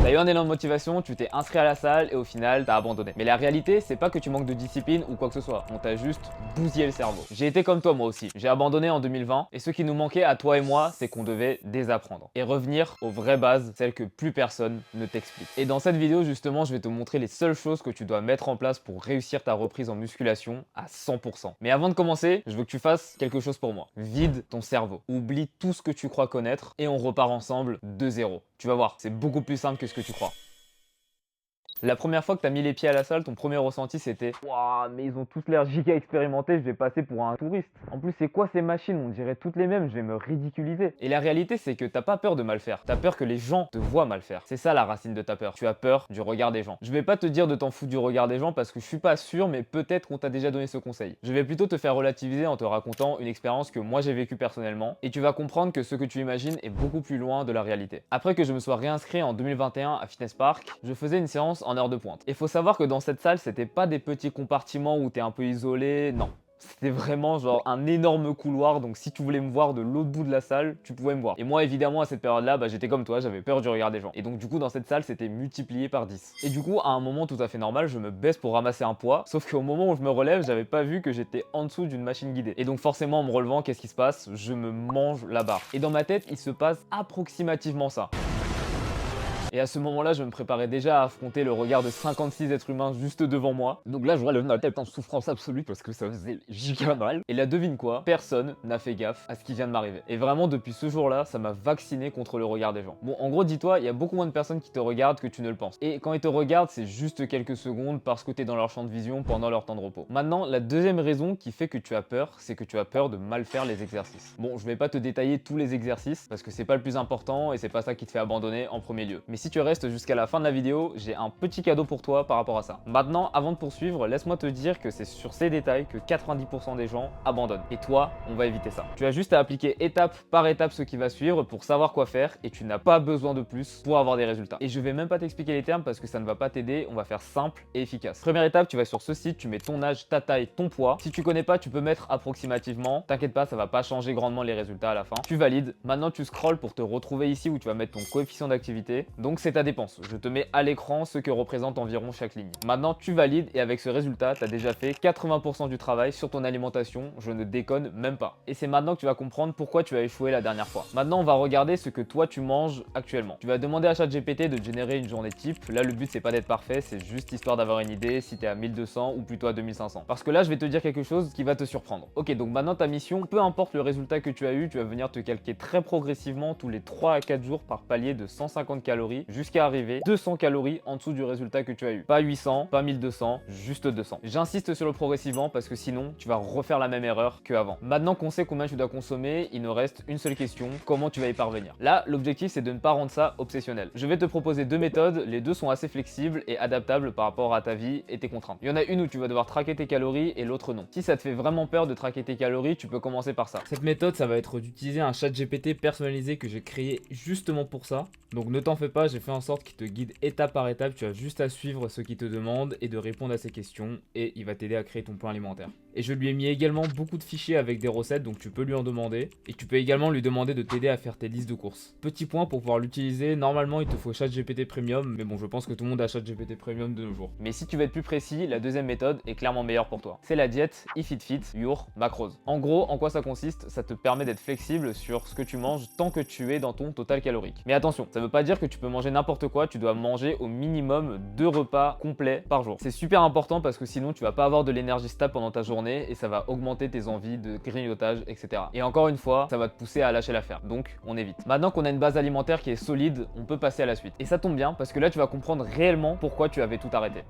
T'as eu un élan de motivation, tu t'es inscrit à la salle et au final, t'as abandonné. Mais la réalité, c'est pas que tu manques de discipline ou quoi que ce soit. On t'a juste bousillé le cerveau. J'ai été comme toi moi aussi. J'ai abandonné en 2020 et ce qui nous manquait à toi et moi, c'est qu'on devait désapprendre et revenir aux vraies bases, celles que plus personne ne t'explique. Et dans cette vidéo, justement, je vais te montrer les seules choses que tu dois mettre en place pour réussir ta reprise en musculation à 100%. Mais avant de commencer, je veux que tu fasses quelque chose pour moi. Vide ton cerveau. Oublie tout ce que tu crois connaître et on repart ensemble de zéro. Tu vas voir, c'est beaucoup plus simple que ce que tu crois. La première fois que tu as mis les pieds à la salle, ton premier ressenti c'était waouh, mais ils ont tous l'air giga expérimentés, je vais passer pour un touriste. En plus, c'est quoi ces machines? On dirait toutes les mêmes, je vais me ridiculiser. Et la réalité, c'est que t'as pas peur de mal faire. T'as peur que les gens te voient mal faire. C'est ça la racine de ta peur. Tu as peur du regard des gens. Je vais pas te dire de t'en foutre du regard des gens parce que je suis pas sûr, mais peut-être qu'on t'a déjà donné ce conseil. Je vais plutôt te faire relativiser en te racontant une expérience que moi j'ai vécue personnellement et tu vas comprendre que ce que tu imagines est beaucoup plus loin de la réalité. Après que je me sois réinscrit en 2021 à Fitness Park, je faisais une séance en heure de pointe. Et faut savoir que dans cette salle, c'était pas des petits compartiments où t'es un peu isolé, non. C'était vraiment genre un énorme couloir, donc si tu voulais me voir de l'autre bout de la salle, tu pouvais me voir. Et moi évidemment à cette période-là, j'étais comme toi, j'avais peur du regard des gens. Et donc du coup dans cette salle, c'était multiplié par 10. Et du coup à un moment tout à fait normal, je me baisse pour ramasser un poids, sauf qu'au moment où je me relève, j'avais pas vu que j'étais en dessous d'une machine guidée. Et donc forcément en me relevant, qu'est-ce qui se passe? Je me mange la barre. Et dans ma tête, il se passe approximativement ça. Et à ce moment-là, je me préparais déjà à affronter le regard de 56 êtres humains juste devant moi. Donc là, je vois la tête en souffrance absolue parce que ça faisait giga mal. Et là, devine quoi? Personne n'a fait gaffe à ce qui vient de m'arriver. Et vraiment, depuis ce jour-là, ça m'a vacciné contre le regard des gens. Bon, en gros, dis-toi, il y a beaucoup moins de personnes qui te regardent que tu ne le penses. Et quand ils te regardent, c'est juste quelques secondes parce que tu es dans leur champ de vision pendant leur temps de repos. Maintenant, la deuxième raison qui fait que tu as peur, c'est que tu as peur de mal faire les exercices. Bon, je vais pas te détailler tous les exercices parce que c'est pas le plus important et c'est pas ça qui te fait abandonner en premier lieu. Mais si tu restes jusqu'à la fin de la vidéo, j'ai un petit cadeau pour toi par rapport à ça. Maintenant, avant de poursuivre, laisse-moi te dire que c'est sur ces détails que 90% des gens abandonnent. Et toi, on va éviter ça. Tu as juste à appliquer étape par étape ce qui va suivre pour savoir quoi faire et tu n'as pas besoin de plus pour avoir des résultats. Et je vais même pas t'expliquer les termes parce que ça ne va pas t'aider, on va faire simple et efficace. Première étape, tu vas sur ce site, tu mets ton âge, ta taille, ton poids. Si tu connais pas, tu peux mettre approximativement. T'inquiète pas, ça va pas changer grandement les résultats à la fin. Tu valides. Maintenant, tu scrolles pour te retrouver ici où tu vas mettre ton coefficient d'activité. Donc c'est ta dépense. Je te mets à l'écran ce que représente environ chaque ligne. Maintenant, tu valides et avec ce résultat, tu as déjà fait 80% du travail sur ton alimentation. Je ne déconne même pas. Et c'est maintenant que tu vas comprendre pourquoi tu as échoué la dernière fois. Maintenant, on va regarder ce que toi tu manges actuellement. Tu vas demander à ChatGPT de générer une journée type. Là, le but c'est pas d'être parfait, c'est juste histoire d'avoir une idée si tu es à 1200 ou plutôt à 2500. Parce que là, je vais te dire quelque chose qui va te surprendre. Ok, donc maintenant ta mission, peu importe le résultat que tu as eu, tu vas venir te calquer très progressivement tous les 3 à 4 jours par palier de 150 calories jusqu'à arriver 200 calories en dessous du résultat que tu as eu. Pas 800, pas 1200, juste 200. J'insiste sur le progressivement parce que sinon, tu vas refaire la même erreur qu'avant. Maintenant qu'on sait combien tu dois consommer, il nous reste une seule question, comment tu vas y parvenir? Là, l'objectif c'est de ne pas rendre ça obsessionnel. Je vais te proposer deux méthodes, les deux sont assez flexibles et adaptables par rapport à ta vie et tes contraintes. Il y en a une où tu vas devoir traquer tes calories et l'autre non. Si ça te fait vraiment peur de traquer tes calories, tu peux commencer par ça. Cette méthode, ça va être d'utiliser un chat GPT personnalisé que j'ai créé justement pour ça. Donc ne t'en fais pas, j'ai fait en sorte qu'il te guide étape par étape, tu as juste à suivre ce qu'il te demande et de répondre à ses questions et il va t'aider à créer ton plan alimentaire. Et je lui ai mis également beaucoup de fichiers avec des recettes, donc tu peux lui en demander. Et tu peux également lui demander de t'aider à faire tes listes de courses. Petit point pour pouvoir l'utiliser, normalement il te faut ChatGPT Premium, mais bon je pense que tout le monde a ChatGPT Premium de nos jours. Mais si tu veux être plus précis, la deuxième méthode est clairement meilleure pour toi. C'est la diète If It Fit Your Macros. En gros, en quoi ça consiste? Ça te permet d'être flexible sur ce que tu manges tant que tu es dans ton total calorique. Mais attention, ça veut pas dire que tu peux manger n'importe quoi, tu dois manger au minimum 2 repas complets par jour. C'est super important parce que sinon tu vas pas avoir de l'énergie stable pendant ta journée et ça va augmenter tes envies de grignotage, etc. Et encore une fois, ça va te pousser à lâcher l'affaire. Donc on évite. Maintenant qu'on a une base alimentaire qui est solide, on peut passer à la suite. Et ça tombe bien parce que là tu vas comprendre réellement pourquoi tu avais tout arrêté.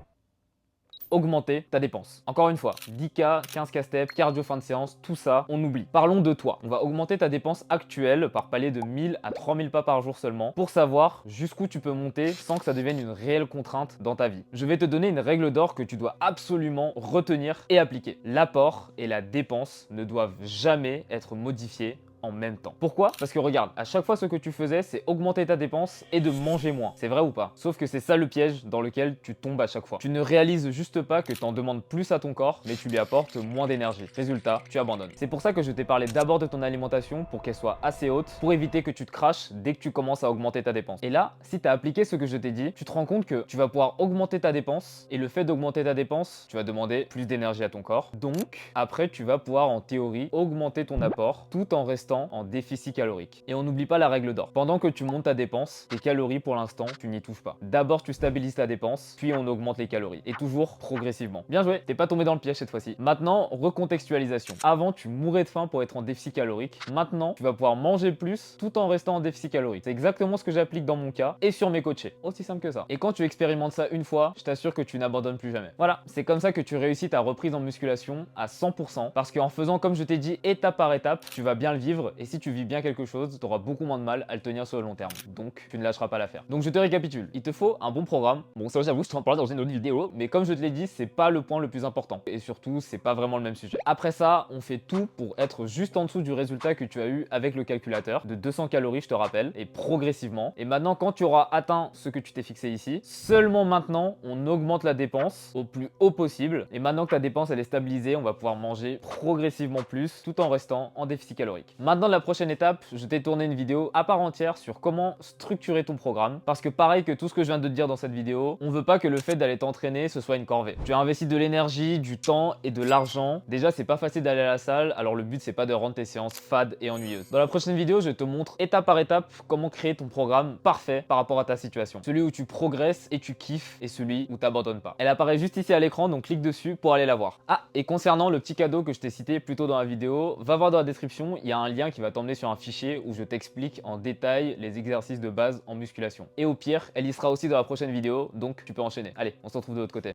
Augmenter ta dépense. Encore une fois, 10K, 15K step, cardio fin de séance, tout ça, on oublie. Parlons de toi. On va augmenter ta dépense actuelle par palier de 1000 à 3000 pas par jour seulement pour savoir jusqu'où tu peux monter sans que ça devienne une réelle contrainte dans ta vie. Je vais te donner une règle d'or que tu dois absolument retenir et appliquer. L'apport et la dépense ne doivent jamais être modifiés en même temps. Pourquoi? Parce que regarde, à chaque fois ce que tu faisais, c'est augmenter ta dépense et de manger moins. C'est vrai ou pas? Sauf que c'est ça le piège dans lequel tu tombes à chaque fois. Tu ne réalises juste pas que tu en demandes plus à ton corps, mais tu lui apportes moins d'énergie. Résultat, tu abandonnes. C'est pour ça que je t'ai parlé d'abord de ton alimentation pour qu'elle soit assez haute pour éviter que tu te craches dès que tu commences à augmenter ta dépense. Et là, si tu as appliqué ce que je t'ai dit, tu te rends compte que tu vas pouvoir augmenter ta dépense et le fait d'augmenter ta dépense, tu vas demander plus d'énergie à ton corps. Donc, après, tu vas pouvoir en théorie augmenter ton apport tout en restant en déficit calorique. Et on n'oublie pas la règle d'or. Pendant que tu montes ta dépense, tes calories pour l'instant, tu n'y touches pas. D'abord, tu stabilises ta dépense, puis on augmente les calories. Et toujours progressivement. Bien joué, t'es pas tombé dans le piège cette fois-ci. Maintenant, recontextualisation. Avant, tu mourais de faim pour être en déficit calorique. Maintenant, tu vas pouvoir manger plus tout en restant en déficit calorique. C'est exactement ce que j'applique dans mon cas et sur mes coachés. Aussi simple que ça. Et quand tu expérimentes ça une fois, je t'assure que tu n'abandonnes plus jamais. Voilà, c'est comme ça que tu réussis ta reprise en musculation à 100% parce qu'en faisant comme je t'ai dit étape par étape, tu vas bien le vivre et si tu vis bien quelque chose, tu auras beaucoup moins de mal à le tenir sur le long terme. Donc, tu ne lâcheras pas l'affaire. Donc, je te récapitule. Il te faut un bon programme. Bon, ça, j'avoue, je t'en parle dans une autre vidéo, mais comme je te l'ai dit, c'est pas le point le plus important. Et surtout, c'est pas vraiment le même sujet. Après ça, on fait tout pour être juste en dessous du résultat que tu as eu avec le calculateur de 200 calories, je te rappelle, et progressivement. Et maintenant, quand tu auras atteint ce que tu t'es fixé ici, seulement maintenant, on augmente la dépense au plus haut possible. Et maintenant que ta dépense elle est stabilisée, on va pouvoir manger progressivement plus tout en restant en déficit calorique. Maintenant, la prochaine étape, je t'ai tourné une vidéo à part entière sur comment structurer ton programme. Parce que pareil que tout ce que je viens de te dire dans cette vidéo, on veut pas que le fait d'aller t'entraîner ce soit une corvée. Tu as investi de l'énergie, du temps et de l'argent. Déjà, c'est pas facile d'aller à la salle, alors le but c'est pas de rendre tes séances fades et ennuyeuses. Dans la prochaine vidéo, je te montre étape par étape comment créer ton programme parfait par rapport à ta situation. Celui où tu progresses et tu kiffes et celui où t'abandonnes pas. Elle apparaît juste ici à l'écran, donc clique dessus pour aller la voir. Ah, et concernant le petit cadeau que je t'ai cité plus tôt dans la vidéo, va voir dans la description, il y a un lien qui va t'emmener sur un fichier où je t'explique en détail les exercices de base en musculation. Et au pire, elle y sera aussi dans la prochaine vidéo, donc tu peux enchaîner. Allez, on se retrouve de l'autre côté.